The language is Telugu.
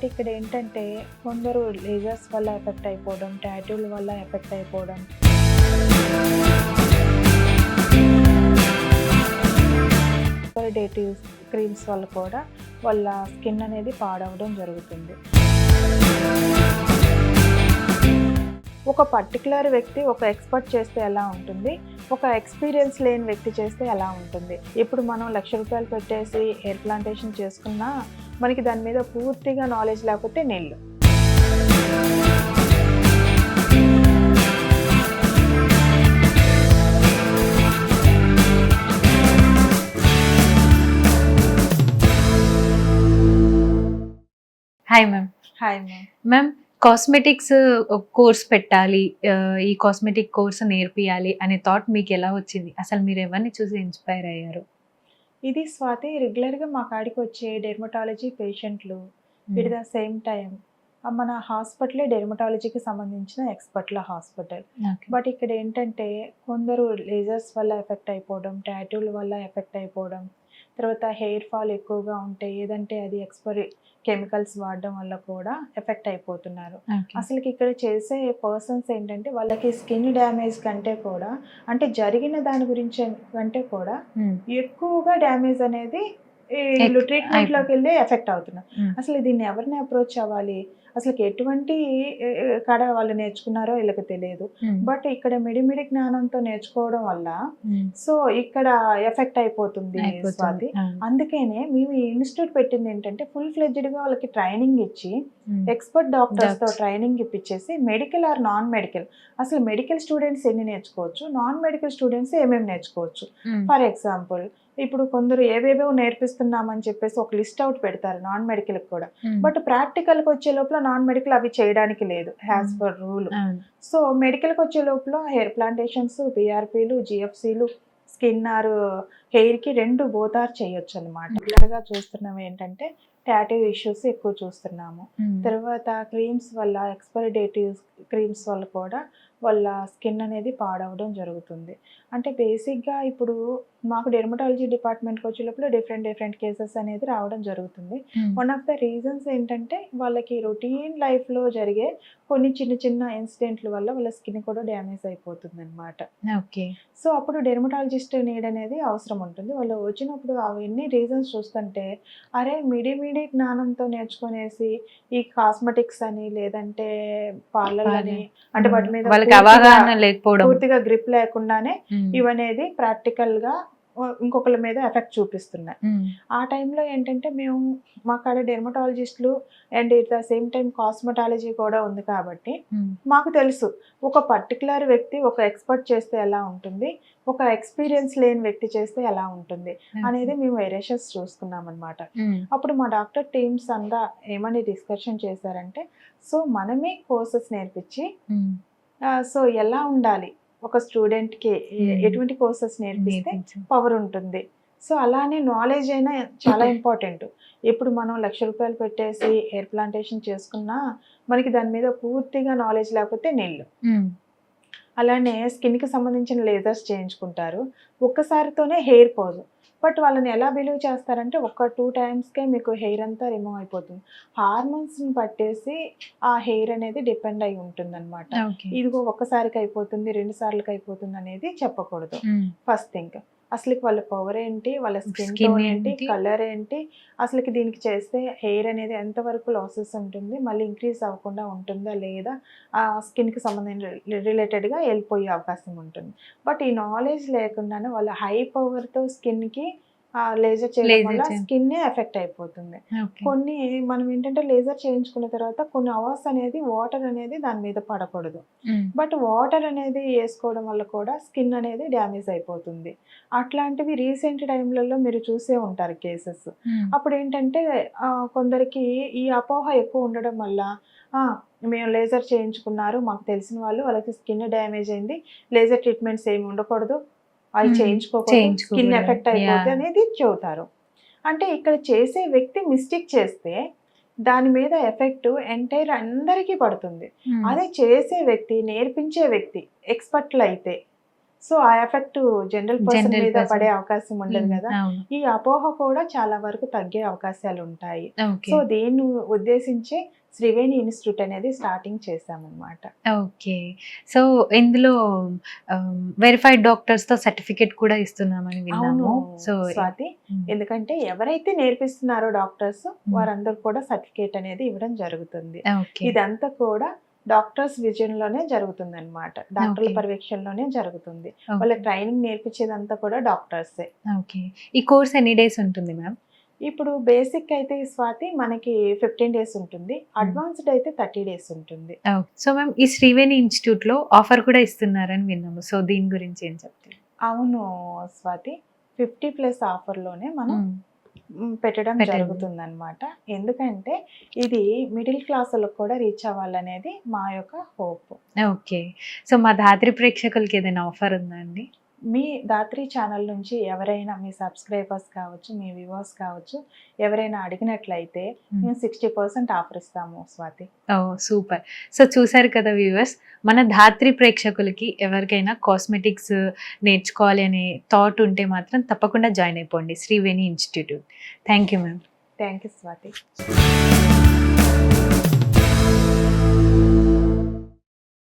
బట్ ఇక్కడ ఏంటంటే కొందరు లేజర్స్ వల్ల ఎఫెక్ట్ అయిపోవడం, టాటూల వల్ల ఎఫెక్ట్ అయిపోవడం, డేటివ్ క్రీమ్స్ వల్ల కూడా వాళ్ళ స్కిన్ అనేది పాడవడం జరుగుతుంది. ఒక పర్టికులర్ వ్యక్తి ఒక ఎక్స్పర్ట్ చేస్తే ఎలా ఉంటుంది, ఒక ఎక్స్పీరియన్స్ లేని వ్యక్తి చేస్తే ఎలా ఉంటుంది. ఇప్పుడు మనం ₹1,00,000 పెట్టేసి హెయిర్ ప్లాంటేషన్ చేసుకున్నా మనకి దాని మీద పూర్తిగా నాలెడ్జ్ లేకపోతే నీళ్ళు. Hi ma'am. Hi ma'am. Ma'am, cosmetics course పెట్టాలి, ఈ కాస్మెటిక్ కోర్స్ నేర్పియాలి అనే థాట్ మీకు ఎలా వచ్చింది? అసలు మీరు ఎవరిని చూసి ఇన్స్పైర్ అయ్యారు? ఇది స్వాతి, రెగ్యులర్గా మా కాడికి వచ్చే డెర్మటాలజీ పేషెంట్లు ఎట్ ద సేమ్ టైం మన హాస్పిటలే డెర్మటాలజీకి సంబంధించిన ఎక్స్పర్ట్ల హాస్పిటల్. బట్ ఇక్కడ ఏంటంటే కొందరు లేజర్స్ వల్ల ఎఫెక్ట్ అయిపోవడం, టాటూల వల్ల ఎఫెక్ట్ అయిపోవడం, తర్వాత హెయిర్ ఫాల్ ఎక్కువగా ఉంటే ఏదంటే అది ఎక్స్పైరీ కెమికల్స్ వాడడం వల్ల కూడా ఎఫెక్ట్ అయిపోతున్నారు. అసలుకి ఇక్కడ చేసే పర్సన్స్ ఏంటంటే వాళ్ళకి స్కిన్ డ్యామేజ్ కంటే కూడా, అంటే జరిగిన దాని గురించి కంటే కూడా ఎక్కువగా డ్యామేజ్ అనేది వీళ్ళు ట్రీట్మెంట్లోకి వెళ్ళి ఎఫెక్ట్ అవుతున్నారు. అసలు దీన్ని ఎవరిని అప్రోచ్ అవ్వాలి, అసలు ఎటువంటి కాడ వాళ్ళు నేర్చుకున్నారో వీళ్ళకి తెలియదు. బట్ ఇక్కడ మిడిమిడి జ్ఞానంతో నేర్చుకోవడం వల్ల సో ఇక్కడ ఎఫెక్ట్ అయిపోతుంది స్వాతి. అందుకనే మేము ఈ ఇన్స్టిట్యూట్ పెట్టింది ఏంటంటే ఫుల్ ఫ్లెడ్జ్డ్గా వాళ్ళకి ట్రైనింగ్ ఇచ్చి ఎక్స్పర్ట్ డాక్టర్స్తో ట్రైనింగ్ ఇప్పించేసి మెడికల్ ఆర్ నాన్ మెడికల్, అసలు మెడికల్ స్టూడెంట్స్ ఎన్ని నేర్చుకోవచ్చు, నాన్ మెడికల్ స్టూడెంట్స్ ఏమేమి నేర్చుకోవచ్చు. ఫర్ ఎగ్జాంపుల్ ఇప్పుడు కొందరు ఏవేవో నేర్పిస్తున్నామని చెప్పేసి ఒక లిస్ట్ అవుట్ పెడతారు నాన్ మెడికల్కి కూడా, బట్ ప్రాక్టికల్కి వచ్చే లోపల నాన్ మెడికల్ అవి చేయడానికి లేదు యాజ్ పర్ రూల్. సో మెడికల్కి వచ్చే లోపల హెయిర్ ప్లాంటేషన్స్, పిఆర్పీలు, జిఎఫ్సీలు, స్కిన్ ఆర్ హెయిర్కి 2 బోతార్ చేయొచ్చు అనమాట. రెగ్యులర్గా చూస్తున్నాం ఏంటంటే టాటూ ఇష్యూస్ ఎక్కువ చూస్తున్నాము. తర్వాత క్రీమ్స్ వల్ల, ఎక్స్పైరీ డేటివ్ క్రీమ్స్ వల్ల కూడా వాళ్ళ స్కిన్ అనేది పాడవడం జరుగుతుంది. అంటే బేసిక్గా ఇప్పుడు మాకు డెర్మటాలజీ డిపార్ట్మెంట్కి వచ్చే లోపల డిఫరెంట్ కేసెస్ అనేది రావడం జరుగుతుంది. వన్ ఆఫ్ ద రీజన్స్ ఏంటంటే వాళ్ళకి రొటీన్ లైఫ్లో జరిగే కొన్ని చిన్న ఇన్సిడెంట్ల వల్ల వాళ్ళ స్కిన్ కూడా డ్యామేజ్ అయిపోతుంది అనమాట. ఓకే. సో అప్పుడు డెర్మటాలజిస్ట్ నీడ్ అనేది అవసరం ఉంటుంది. వాళ్ళు వచ్చినప్పుడు అవన్నీ రీజన్స్ చూస్తుంటే అరే మిడి జ్ఞానంతో నేర్చుకునేసి ఈ కాస్మెటిక్స్ అని లేదంటే పార్లర్ అని అంటే వాటి మీద అవగాహన లేకపోవడం, పూర్తిగా గ్రిప్ లేకుండానే ఇవనేది ప్రాక్టికల్ గా ఇంకొకరి మీద ఎఫెక్ట్ చూపిస్తున్నాయి. ఆ టైంలో ఏంటంటే మేము మా కాడ డెర్మటాలజిస్టులు and at the same time cosmetology కూడా ఉంది కాబట్టి మాకు తెలుసు ఒక పర్టికులర్ వ్యక్తి ఒక ఎక్స్పర్ట్ చేస్తే ఎలా ఉంటుంది, ఒక ఎక్స్పీరియన్స్ లేని వ్యక్తి చేస్తే ఎలా ఉంటుంది అనేది మేము వేరియేషన్స్ చూసుకున్నాం అనమాట. అప్పుడు మా డాక్టర్ టీమ్స్ అంతా ఏమని డిస్కషన్ చేశారంటే, సో మనమే కోర్సెస్ నేర్పించి సో ఎలా ఉండాలి, ఒక స్టూడెంట్కి ఎటువంటి కోర్సెస్ నేర్పిస్తే పవర్ ఉంటుంది. సో అలానే నాలెడ్జ్ అయినా చాలా ఇంపార్టెంట్. ఇప్పుడు మనం ₹1,00,000 పెట్టేసి హెయిర్ ప్లాంటేషన్ చేసుకున్నా మనకి దాని మీద పూర్తిగా నాలెడ్జ్ లేకపోతే నీళ్ళు. అలానే స్కిన్కి సంబంధించిన లేజర్స్ చేయించుకుంటారు, ఒక్కసారితోనే హెయిర్ పోదు. బట్ వాళ్ళని ఎలా బిలీవ్ చేస్తారంటే ఒక 2 టైమ్స్కే మీకు హెయిర్ అంతా రిమూవ్ అయిపోతుంది. హార్మోన్స్ని పట్టేసి ఆ హెయిర్ అనేది డిపెండ్ అయి ఉంటుంది అనమాట. ఇదిగో ఒక్కసారికి అయిపోతుంది, 2 సార్లకి అయిపోతుంది అనేది చెప్పకూడదు. ఫస్ట్ థింగ్ అసలుకి వాళ్ళ పవర్ ఏంటి, వాళ్ళ స్కిన్ టోన్ ఏంటి, కలర్ ఏంటి, అసలుకి దీనికి చేస్తే హెయిర్ అనేది ఎంతవరకు లాసెస్ ఉంటుంది, మళ్ళీ ఇంక్రీజ్ అవ్వకుండా ఉంటుందా లేదా, ఆ స్కిన్కి సంబంధించిన రిలేటెడ్గా వెళ్ళిపోయే అవకాశం ఉంటుంది. బట్ ఈ నాలెడ్జ్ లేకుండానే వాళ్ళ హై పవర్తో స్కిన్కి లేజర్ చేయడం వల్ల స్కిన్నే ఎఫెక్ట్ అయిపోతుంది. కొన్ని మనం ఏంటంటే లేజర్ చేయించుకున్న తర్వాత కొన్ని అవర్స్ అనేది వాటర్ అనేది దాని మీద పడకూడదు, బట్ వాటర్ అనేది వేసుకోవడం వల్ల కూడా స్కిన్ అనేది డ్యామేజ్ అయిపోతుంది. అట్లాంటివి రీసెంట్ టైంలలో మీరు చూసే ఉంటారు కేసెస్. అప్పుడు ఏంటంటే కొందరికి ఈ అపోహ ఎక్కువ ఉండడం వల్ల మేము లేజర్ చేయించుకున్నారు, మాకు తెలిసిన వాళ్ళు, వాళ్ళకి స్కిన్ డ్యామేజ్ అయింది, లేజర్ ట్రీట్మెంట్స్ ఏమి ఉండకూడదు, అవి చేయించుకోకూడదు, స్కిన్ ఎఫెక్ట్ అయిపోతుంది అనేది చెబుతారు. అంటే ఇక్కడ చేసే వ్యక్తి మిస్టేక్ చేస్తే దాని మీద ఎఫెక్ట్ ఎంటైర్ అందరికీ పడుతుంది. అదే చేసే వ్యక్తి, నేర్పించే వ్యక్తి ఎక్స్పర్ట్లు అయితే సో ఆ ఎఫెక్ట్ జనరల్ పర్సన్ General మీద person. పడే అవకాశం ఉండదు కదా. అవును. ఈ అపోహ కూడా చాలా వరకు తగ్గే అవకాశాలు ఉంటాయి. ఓకే. సో దీన్ని ఉద్దేశించి శ్రీవేణి ఇన్స్టిట్యూట్ అనేది స్టార్టింగ్ చేశామన్నమాట. ఓకే. సో ఇందులో వెరిఫైడ్ డాక్టర్స్‌తో సర్టిఫికేట్ కూడా ఇస్తున్నామని అవును విన్నాము. సో స్వాతి, ఎందుకంటే ఎవరైతే నేర్పిస్తున్నారో డాక్టర్స్ వారందరూ కూడా సర్టిఫికేట్ అనేది ఇవ్వడం జరుగుతుంది. ఓకే. ఇదంతా కూడా డాక్టర్స్ విజన్లోనే జరుగుతుంది అనమాట. డాక్టర్ల Okay. పర్యవేక్షణలోనే జరుగుతుంది. వాళ్ళ ట్రైనింగ్ నేర్పించేదంతా కూడా డాక్టర్సే. ఓకే. ఈ కోర్స్ ఎన్ని డేస్ ఉంటుంది మ్యామ్? ఇప్పుడు బేసిక్ అయితే స్వాతి మనకి 15 డేస్ ఉంటుంది. అడ్వాన్స్డ్ అయితే 30 డేస్ ఉంటుంది. సో మ్యామ్ ఈ శ్రీవేణి ఇన్‌స్టిట్యూట్‌లో ఆఫర్ కూడా ఇస్తున్నారని విన్నాము. సో దీని గురించి ఏం చెప్తారు? అవును స్వాతి, 50+ ఆఫర్లోనే మనం పెట్టడం పెట్టండి. జరుగుతుందన్నమాట. ఎందుకంటే ఇది మిడిల్ క్లాస్ వాళ్ళకి కూడా రీచ్ అవ్వాలనేది మా యొక్క హోప్. ఓకే. సో మా ధాత్రి ప్రేక్షకులకి ఏదైనా ఆఫర్ ఉందా అండి? మీ దాత్రి ఛానల్ నుంచి ఎవరైనా మీ సబ్స్క్రైబర్స్ కావచ్చు, మీ వ్యూవర్స్ కావచ్చు, ఎవరైనా అడిగినట్లయితే మేము 60% ఆఫర్ ఇస్తాము స్వాతి. ఓహ్! సూపర్. సో చూసారు కదా వ్యూవర్స్, మన ధాత్రి ప్రేక్షకులకి ఎవరికైనా కాస్మెటిక్స్ నేర్చుకోవాలి అనే థాట్ ఉంటే మాత్రం తప్పకుండా జాయిన్ అయిపోండి Sriveni institute. Thank you ma'am. Thank you Swathi.